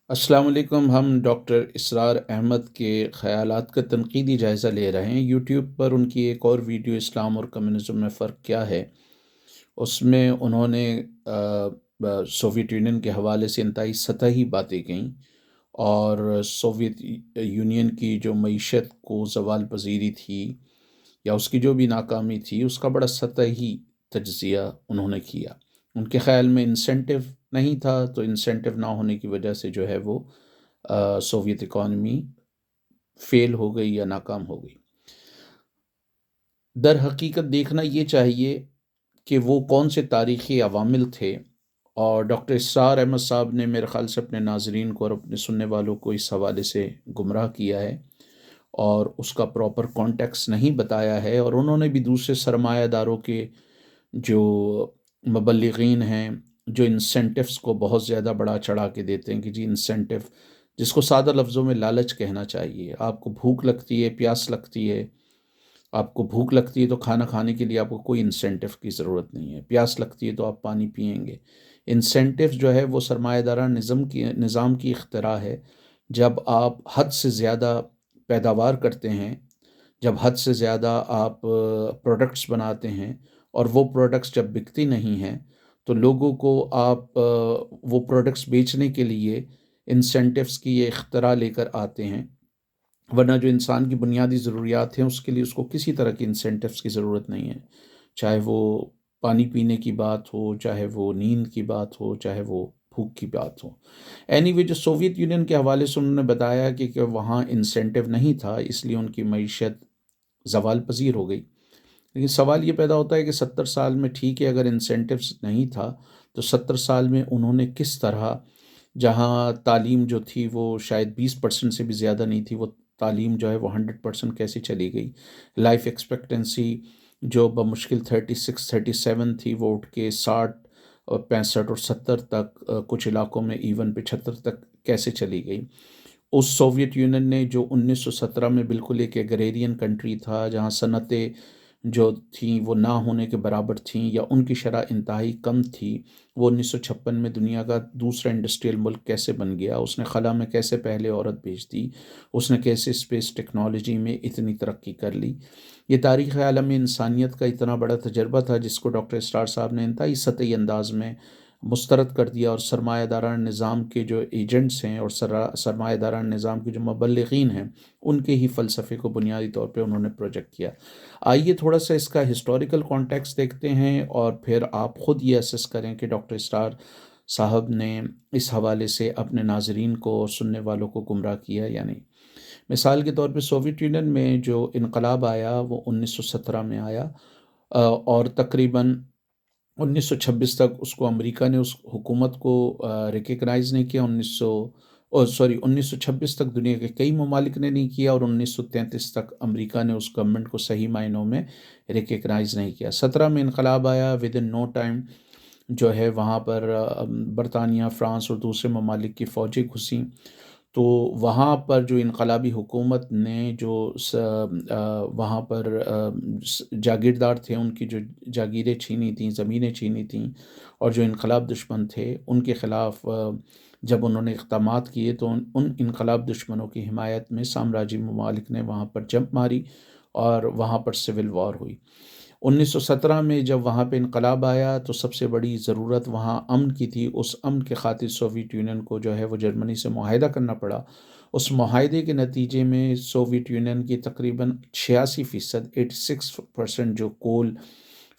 السلام علیکم۔ ہم ڈاکٹر اسرار احمد کے خیالات کا تنقیدی جائزہ لے رہے ہیں۔ یوٹیوب پر ان کی ایک اور ویڈیو اسلام اور کمیونزم میں فرق کیا ہے، اس میں انہوں نے سوویت یونین کے حوالے سے انتہائی سطحی باتیں کہیں، اور سوویت یونین کی جو معیشت کو زوال پذیری تھی یا اس کی جو بھی ناکامی تھی، اس کا بڑا سطحی تجزیہ انہوں نے کیا۔ ان کے خیال میں انسینٹو نہیں تھا، تو انسینٹو نہ ہونے کی وجہ سے جو ہے وہ سوویت اکانومی فیل ہو گئی یا ناکام ہو گئی۔ در حقیقت دیکھنا یہ چاہیے کہ وہ کون سے تاریخی عوامل تھے، اور ڈاکٹر اسرار احمد صاحب نے میرے خیال سے اپنے ناظرین کو اور اپنے سننے والوں کو اس حوالے سے گمراہ کیا ہے، اور اس کا پراپر کانٹیکس نہیں بتایا ہے، اور انہوں نے بھی دوسرے سرمایہ داروں کے جو مبلغین ہیں، جو انسینٹیوز کو بہت زیادہ بڑا چڑھا کے دیتے ہیں کہ جی انسینٹیو، جس کو سادہ لفظوں میں لالچ کہنا چاہیے۔ آپ کو بھوک لگتی ہے، پیاس لگتی ہے، آپ کو بھوک لگتی ہے تو کھانا کھانے کے لیے آپ کو کوئی انسینٹیو کی ضرورت نہیں ہے، پیاس لگتی ہے تو آپ پانی پئیں گے۔ انسینٹیو جو ہے وہ سرمایہ دارہ نظام کی اختراع ہے۔ جب آپ حد سے زیادہ پیداوار کرتے ہیں، جب حد سے زیادہ آپ پروڈکٹس بناتے ہیں، اور وہ پروڈکٹس جب بکتی نہیں ہیں، تو لوگوں کو آپ وہ پروڈکٹس بیچنے کے لیے انسینٹیوز کی یہ اختراع لے کر آتے ہیں، ورنہ جو انسان کی بنیادی ضروریات ہیں اس کے لیے اس کو کسی طرح کی انسینٹیوز کی ضرورت نہیں ہے، چاہے وہ پانی پینے کی بات ہو، چاہے وہ نیند کی بات ہو، چاہے وہ بھوک کی بات ہو۔ اینی وے جو سوویت یونین کے حوالے سے انہوں نے بتایا کہ وہاں انسینٹیو نہیں تھا، اس لیے ان کی معیشت زوال پذیر ہو گئی۔ لیکن سوال یہ پیدا ہوتا ہے کہ 70 سال میں ٹھیک ہے، اگر انسینٹیوز نہیں تھا تو 70 سال میں انہوں نے کس طرح، جہاں تعلیم جو تھی وہ شاید 20% سے بھی زیادہ نہیں تھی، وہ تعلیم جو ہے وہ 100% کیسے چلی گئی؟ لائف ایکسپیکٹنسی جو بمشکل 36 37 تھی، وہ اٹھ کے 60 اور 65 اور 70 تک، کچھ علاقوں میں ایون 75 تک کیسے چلی گئی؟ اس سوویت یونین نے جو 1917 میں بالکل ایک ایگریرین کنٹری تھا، جہاں صنعتیں جو تھیں وہ نہ ہونے کے برابر تھیں یا ان کی شرح انتہائی کم تھی، وہ 1956 میں دنیا کا دوسرا انڈسٹریل ملک کیسے بن گیا؟ اس نے خلا میں کیسے پہلے عورت بھیج دی؟ اس نے کیسے اسپیس ٹیکنالوجی میں اتنی ترقی کر لی؟ یہ تاریخ عالم انسانیت کا اتنا بڑا تجربہ تھا، جس کو ڈاکٹر اسرار صاحب نے انتہائی سطحی انداز میں مسترد کر دیا، اور سرمایہ داران نظام کے جو ایجنٹس ہیں اور سرمایہ داران نظام کے جو مبلغین ہیں، ان کے ہی فلسفے کو بنیادی طور پہ انہوں نے پروجیکٹ کیا۔ آئیے تھوڑا سا اس کا ہسٹوریکل کانٹیکس دیکھتے ہیں، اور پھر آپ خود یہ اسس کریں کہ ڈاکٹر اسرار صاحب نے اس حوالے سے اپنے ناظرین کو اور سننے والوں کو گمراہ کیا یا نہیں۔ مثال کے طور پہ سوویت یونین میں جو انقلاب آیا وہ 1917 میں آیا، اور تقریباً 1926 تک اس کو امریکہ نے اس حکومت کو ریکگنائز نہیں کیا۔ 1926 تک دنیا کے کئی ممالک نے نہیں کیا، اور 1933 تک امریکہ نے اس گورنمنٹ کو صحیح معنوں میں ریکگنائز نہیں کیا۔ 17 میں انقلاب آیا، ود ان نو ٹائم جو ہے وہاں پر برطانیہ، فرانس اور دوسرے ممالک کی فوجیں گھسیں، تو وہاں پر جو انقلابی حکومت نے جو وہاں پر جاگیردار تھے، ان کی جو جاگیریں چھینی تھیں، زمینیں چھینی تھیں، اور جو انقلاب دشمن تھے ان کے خلاف جب انہوں نے اقدامات کیے، تو ان انقلاب دشمنوں کی حمایت میں سامراجی ممالک نے وہاں پر جمپ ماری، اور وہاں پر سول وار ہوئی۔ 1917 میں جب وہاں پہ انقلاب آیا تو سب سے بڑی ضرورت وہاں امن کی تھی۔ اس امن کے خاطر سوویت یونین کو جو ہے وہ جرمنی سے معاہدہ کرنا پڑا۔ اس معاہدے کے نتیجے میں سوویت یونین کی تقریباً 86%، 86% جو کول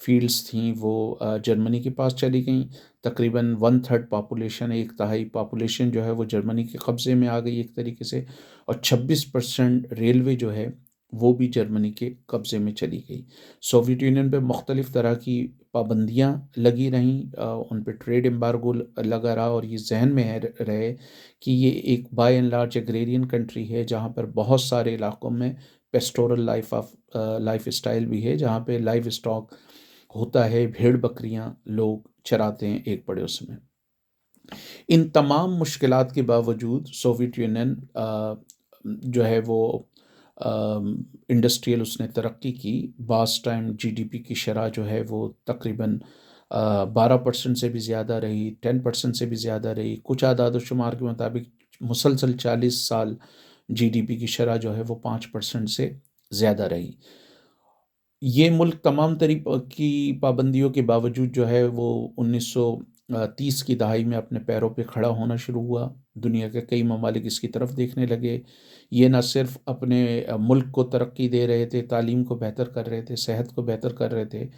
فیلڈز تھیں وہ جرمنی کے پاس چلی گئیں۔ تقریباً 1/3 پاپولیشن، ایک تہائی پاپولیشن جو ہے وہ جرمنی کے قبضے میں آ گئی ایک طریقے سے، اور 26% ریلوے جو ہے وہ بھی جرمنی کے قبضے میں چلی گئی۔ سوویت یونین پہ مختلف طرح کی پابندیاں لگی رہیں، ان پہ ٹریڈ ایمبارگو لگا رہا، اور یہ ذہن میں رہے کہ یہ ایک by and large agrarian country ہے، جہاں پر بہت سارے علاقوں میں پیسٹورل لائف اسٹائل بھی ہے، جہاں پہ لائف اسٹاک ہوتا ہے، بھیڑ بکریاں لوگ چراتے ہیں ایک بڑے اس میں۔ ان تمام مشکلات کے باوجود سوویت یونین جو ہے وہ انڈسٹریل اس نے ترقی کی۔ بعض ٹائم جی ڈی پی کی شرح جو ہے وہ تقریباً 12% سے بھی زیادہ رہی، 10% سے بھی زیادہ رہی، کچھ اعداد و شمار کے مطابق مسلسل 40 سال جی ڈی پی کی شرح جو ہے وہ 5% سے زیادہ رہی۔ یہ ملک تمام کی پابندیوں کے باوجود جو ہے وہ 1930 کی دہائی میں اپنے پیروں پہ کھڑا ہونا شروع ہوا۔ دنیا کے کئی ممالک اس کی طرف دیکھنے لگے۔ یہ نہ صرف اپنے ملک کو ترقی دے رہے تھے، تعلیم کو بہتر کر رہے تھے، صحت کو بہتر کر رہے تھے،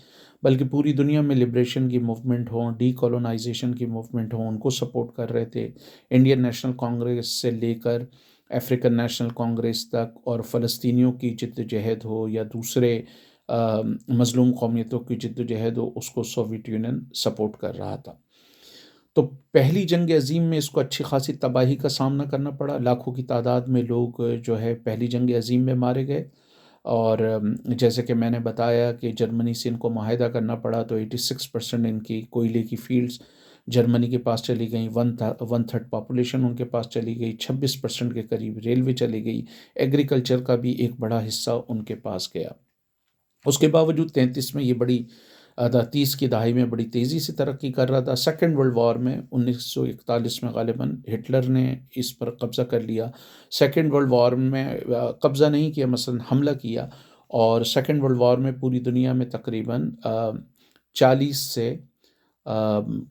بلکہ پوری دنیا میں لبریشن کی موومنٹ ہوں، ڈی کولونائزیشن کی موومنٹ ہوں، ان کو سپورٹ کر رہے تھے۔ انڈین نیشنل کانگریس سے لے کر افریقن نیشنل کانگریس تک، اور فلسطینیوں کی جد و جہد ہو یا دوسرے مظلوم قومیتوں کی جد و جہد ہو، اس کو سوویت یونین سپورٹ کر رہا تھا۔ تو پہلی جنگ عظیم میں اس کو اچھی خاصی تباہی کا سامنا کرنا پڑا۔ لاکھوں کی تعداد میں لوگ جو ہے پہلی جنگ عظیم میں مارے گئے، اور جیسے کہ میں نے بتایا کہ جرمنی سے ان کو معاہدہ کرنا پڑا، تو 86% ان کی کوئلے کی فیلڈز جرمنی کے پاس چلی گئیں، 1/3 پاپولیشن ان کے پاس چلی گئی، 26% کے قریب ریلوے چلی گئی، ایگریکلچر کا بھی ایک بڑا حصہ ان کے پاس گیا۔ اس کے باوجود 33 میں یہ بڑی 30 کی دہائی میں بڑی تیزی سے ترقی کر رہا تھا۔ سیکنڈ ورلڈ وار میں 1941 میں غالباً ہٹلر نے اس پر قبضہ کر لیا۔ سیکنڈ ورلڈ وار میں قبضہ نہیں کیا، مثلا حملہ کیا، اور سیکنڈ ورلڈ وار میں پوری دنیا میں تقریباً 40 سے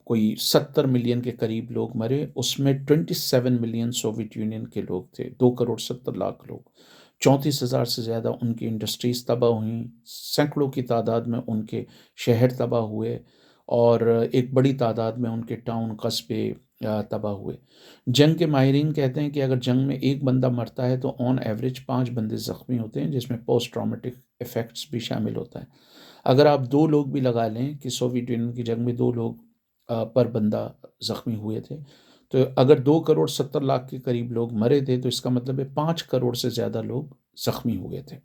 کوئی 70 ملین کے قریب لوگ مرے۔ اس میں 27 ملین سوویت یونین کے لوگ تھے، 2 کروڑ 70 لاکھ لوگ۔ 34,000 سے زیادہ ان کی انڈسٹریز تباہ ہوئیں، سینکڑوں کی تعداد میں ان کے شہر تباہ ہوئے، اور ایک بڑی تعداد میں ان کے ٹاؤن قصبے تباہ ہوئے۔ جنگ کے ماہرین کہتے ہیں کہ اگر جنگ میں ایک بندہ مرتا ہے تو آن ایوریج 5 بندے زخمی ہوتے ہیں، جس میں پوسٹ ٹرامیٹک ایفیکٹس بھی شامل ہوتا ہے۔ اگر آپ 2 لوگ بھی لگا لیں کہ سوویت یونین کی جنگ میں 2 لوگ پر بندہ زخمی ہوئے تھے، تو اگر 2 کروڑ 70 لاکھ کے قریب لوگ مرے تھے، تو اس کا مطلب ہے 5 کروڑ سے زیادہ لوگ زخمی ہوئے تھے۔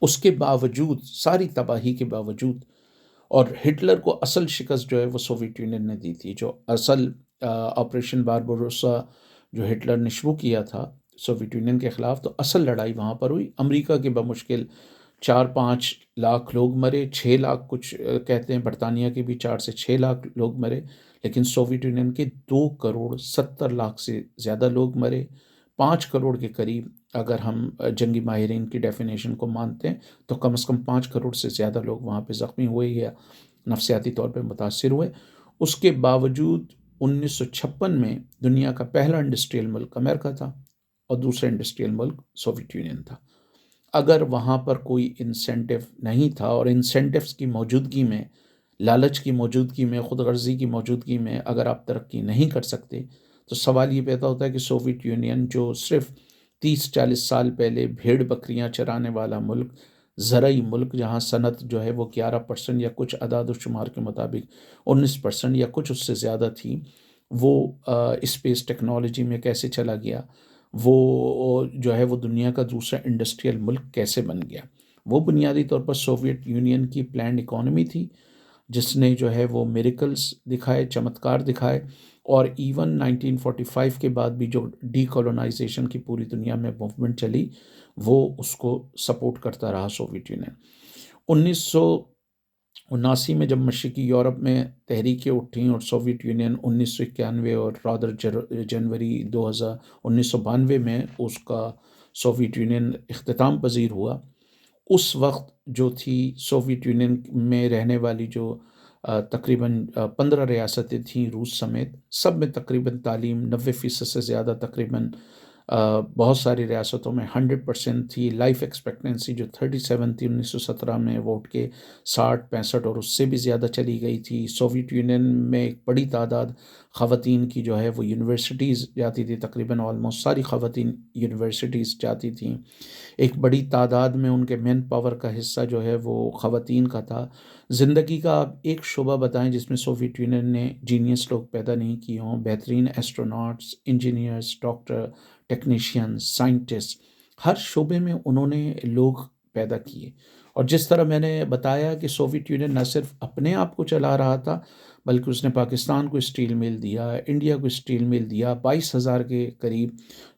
اس کے باوجود، ساری تباہی کے باوجود، اور ہٹلر کو اصل شکست جو ہے وہ سوویت یونین نے دی تھی۔ جو اصل آپریشن باربروسا جو ہٹلر نے شروع کیا تھا سوویت یونین کے خلاف، تو اصل لڑائی وہاں پر ہوئی۔ امریکہ کے بمشکل 4-5 لاکھ لوگ مرے، 6 لاکھ کچھ کہتے ہیں، برطانیہ کے بھی 4 سے 6 لاکھ لوگ مرے، لیکن سوویت یونین کے 2 کروڑ 70 لاکھ سے زیادہ لوگ مرے۔ 5 کروڑ کے قریب، اگر ہم جنگی ماہرین کی ڈیفینیشن کو مانتے ہیں، تو کم از کم 5 کروڑ سے زیادہ لوگ وہاں پہ زخمی ہوئے یا نفسیاتی طور پہ متاثر ہوئے۔ اس کے باوجود 1956 میں دنیا کا پہلا انڈسٹریل ملک امریکہ تھا، اور دوسرا انڈسٹریل ملک سوویت یونین تھا۔ اگر وہاں پر کوئی انسینٹیو نہیں تھا، اور انسینٹیوز کی موجودگی میں، لالچ کی موجودگی میں، خود غرضی کی موجودگی میں اگر آپ ترقی نہیں کر سکتے، تو سوال یہ پیدا ہوتا ہے کہ سوویت یونین جو صرف 30-40 سال پہلے بھیڑ بکریاں چرانے والا ملک، زرعی ملک، جہاں صنعت جو ہے وہ 11% یا کچھ اعداد و شمار کے مطابق 19% یا کچھ اس سے زیادہ تھی، وہ اسپیس ٹیکنالوجی میں کیسے چلا گیا؟ وہ جو ہے وہ دنیا کا دوسرا انڈسٹریل ملک کیسے بن گیا؟ وہ بنیادی طور پر سوویت یونین کی پلانڈ اکانومی تھی، جس نے جو ہے وہ میریکلز دکھائے، چمتکار دکھائے، اور ایون 1945 کے بعد بھی جو ڈی کولونائزیشن کی پوری دنیا میں موومنٹ چلی، وہ اس کو سپورٹ کرتا رہا سوویت یونین۔ 1979 میں جب مشرقی یورپ میں تحریکیں اٹھیں، اور سوویت یونین 1991 اور رادر جنوری 1992 میں اس کا سوویت یونین اختتام پذیر ہوا، اس وقت جو تھی سوویت یونین میں رہنے والی جو تقریباً 15 ریاستیں تھیں روس سمیت، سب میں تقریباً تعلیم 90% سے زیادہ، تقریباً بہت ساری ریاستوں میں 100% تھی۔ لائف ایکسپیکٹنسی جو 37 تھی 1917 میں، وہ اٹھ کے 60-65 اور اس سے بھی زیادہ چلی گئی تھی۔ سوویت یونین میں ایک بڑی تعداد خواتین کی جو ہے وہ یونیورسٹیز جاتی تھی، تقریباً آلموسٹ ساری خواتین یونیورسٹیز جاتی تھیں۔ ایک بڑی تعداد میں ان کے مین پاور کا حصہ جو ہے وہ خواتین کا تھا۔ زندگی کا آپ ایک شعبہ بتائیں جس میں سوویت یونین نے جینیس لوگ پیدا نہیں کیے ہوں، بہترین astronauts, engineers, doctor, technician, scientist, ہر شعبے میں انہوں نے لوگ پیدا کیے۔ اور جس طرح میں نے بتایا کہ سوویت یونین نہ صرف اپنے آپ کو چلا رہا تھا، بلکہ اس نے پاکستان کو اسٹیل مل دیا، انڈیا کو اسٹیل مل دیا۔ 22,000 کے قریب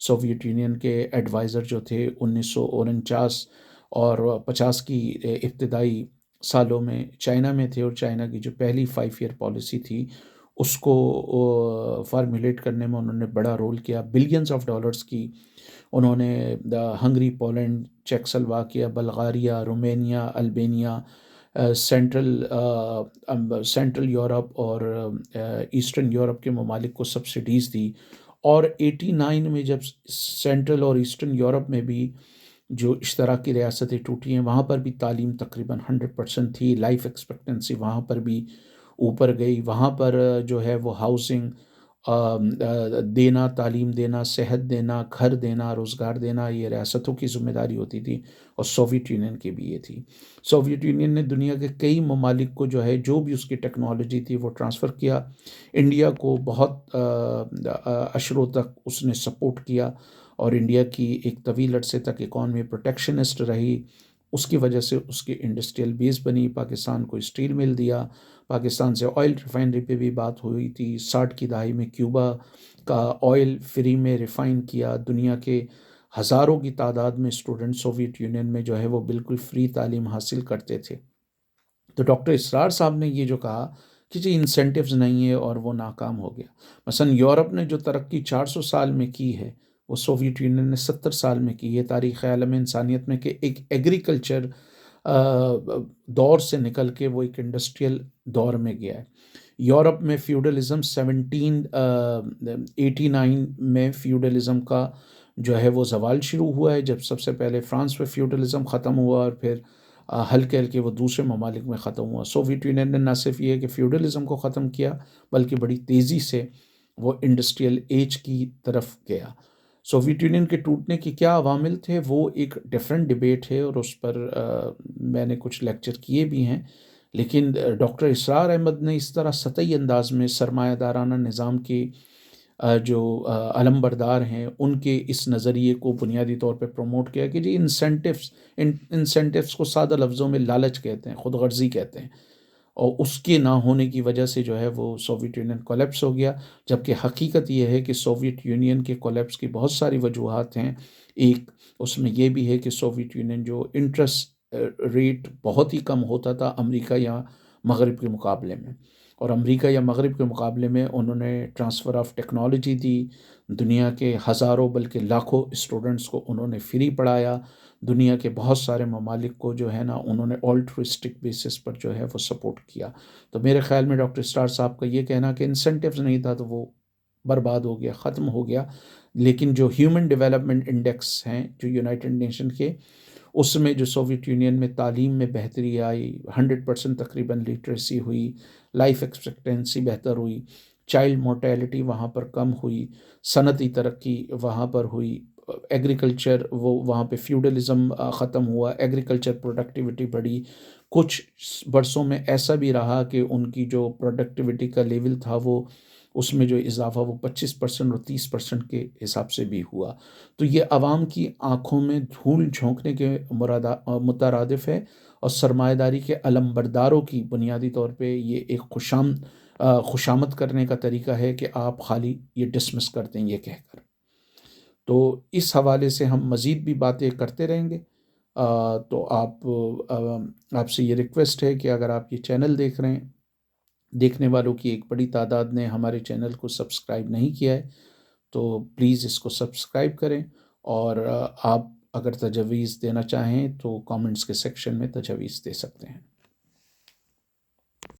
سوویت یونین کے ایڈوائزر جو تھے 1949 اور 50 کی ابتدائی سالوں میں چائنا میں تھے، اور چائنا کی جو پہلی 5 ایئر پالیسی تھی اس کو فارمولیٹ کرنے میں انہوں نے بڑا رول کیا. بلینز آف ڈالرز کی انہوں نے Hungary, Poland, Czechoslovakia, Bulgaria, Romania, Albania, central Europe اور ایسٹرن یورپ کے ممالک کو سبسڈیز دی. اور 89 میں جب سینٹرل اور ایسٹرن یورپ میں بھی جو اشتراکی ریاستیں ٹوٹی ہیں وہاں پر بھی تعلیم تقریباً 100% تھی. لائف ایکسپیکٹنسی وہاں پر بھی اوپر گئی. وہاں پر جو ہے وہ ہاؤسنگ دینا، تعلیم دینا، صحت دینا، گھر دینا، روزگار دینا، یہ ریاستوں کی ذمہ داری ہوتی تھی. اور سوویت یونین کی بھی یہ تھی. سوویت یونین نے دنیا کے کئی ممالک کو جو ہے جو بھی اس کی ٹیکنالوجی تھی وہ ٹرانسفر کیا. انڈیا کو بہت اشروں تک اس نے سپورٹ کیا اور انڈیا کی ایک طویل عرصے تک اکانومی پروٹیکشنسٹ رہی. اس کی وجہ سے اس کی انڈسٹریل بیس بنی. پاکستان کو اسٹیل مل دیا. پاکستان سے آئل ریفائنری پہ بھی بات ہوئی تھی. 60 کی دہائی میں کیوبا کا آئل فری میں ریفائن کیا. دنیا کے ہزاروں کی تعداد میں اسٹوڈنٹ سوویت یونین میں جو ہے وہ بالکل فری تعلیم حاصل کرتے تھے. تو ڈاکٹر اسرار صاحب نے یہ جو کہا کہ جی انسینٹیوز نہیں ہے اور وہ ناکام ہو گیا. مثلا یورپ نے جو ترقی 400 سال میں کی ہے وہ سوویت یونین نے 70 سال میں کی ہے. تاریخ عالم انسانیت میں کہ ایک ایگریکلچر دور سے نکل کے وہ ایک انڈسٹریل دور میں گیا ہے. یورپ میں فیوڈلزم 1789 میں فیوڈلزم کا جو ہے وہ زوال شروع ہوا ہے، جب سب سے پہلے فرانس میں فیوڈلزم ختم ہوا اور پھر ہلکے ہلکے وہ دوسرے ممالک میں ختم ہوا. سوویت یونین نے نہ صرف یہ کہ فیوڈلزم کو ختم کیا بلکہ بڑی تیزی سے وہ انڈسٹریل ایج کی طرف گیا. سوویت یونین کے ٹوٹنے کے کیا عوامل تھے وہ ایک ڈیفرنٹ ڈبیٹ ہے اور اس پر میں نے کچھ لیکچر کیے بھی ہیں. لیکن ڈاکٹر اسرار احمد نے اس طرح سطحی انداز میں سرمایہ دارانہ نظام کے جو علم بردار ہیں ان کے اس نظریے کو بنیادی طور پہ پروموٹ کیا کہ جی انسینٹیوز کو سادہ لفظوں میں لالچ کہتے ہیں، خود غرضی کہتے ہیں. اور اس کے نہ ہونے کی وجہ سے جو ہے وہ سوویت یونین کولیپس ہو گیا. جبکہ حقیقت یہ ہے کہ سوویت یونین کے کولیپس کی بہت ساری وجوہات ہیں. ایک اس میں یہ بھی ہے کہ سوویت یونین جو انٹرسٹ ریٹ بہت ہی کم ہوتا تھا امریکہ یا مغرب کے مقابلے میں، اور امریکہ یا مغرب کے مقابلے میں انہوں نے ٹرانسفر آف ٹیکنالوجی دی. دنیا کے ہزاروں بلکہ لاکھوں اسٹوڈنٹس کو انہوں نے فری پڑھایا. دنیا کے بہت سارے ممالک کو جو ہے نا انہوں نے آلٹرسٹک بیسس پر جو ہے وہ سپورٹ کیا. تو میرے خیال میں ڈاکٹر اسرار صاحب کا یہ کہنا کہ انسینٹیوز نہیں تھا تو وہ برباد ہو گیا، ختم ہو گیا. لیکن جو ہیومن ڈیولپمنٹ انڈیکس ہیں جو یونائٹڈ نیشن کے، اس میں جو سوویت یونین میں تعلیم میں بہتری آئی، 100% تقریباً لٹریسی ہوئی، لائف ایکسپیکٹنسی بہتر ہوئی، چائلڈ مورٹیلٹی وہاں پر کم ہوئی، صنعتی ترقی وہاں پر ہوئی، ایگریکلچر وہ وہاں پہ فیوڈلزم ختم ہوا، ایگریکلچر پروڈکٹیوٹی بڑھی. کچھ برسوں میں ایسا بھی رہا کہ ان کی جو پروڈکٹیوٹی کا لیول تھا وہ اس میں جو اضافہ وہ 25% اور 30% کے حساب سے بھی ہوا. تو یہ عوام کی آنکھوں میں دھول جھونکنے کے مترادف ہے اور سرمایہ داری کے علم برداروں کی بنیادی طور پہ یہ ایک خوشامد کرنے کا طریقہ ہے کہ آپ خالی یہ ڈسمس کر دیں یہ کہہ کر. تو اس حوالے سے ہم مزید بھی باتیں کرتے رہیں گے. تو آپ سے یہ ریکویسٹ ہے کہ اگر آپ یہ چینل دیکھ رہے ہیں، دیکھنے والوں کی ایک بڑی تعداد نے ہمارے چینل کو سبسکرائب نہیں کیا ہے تو پلیز اس کو سبسکرائب کریں. اور آپ اگر تجاویز دینا چاہیں تو کامنٹس کے سیکشن میں تجاویز دے سکتے ہیں.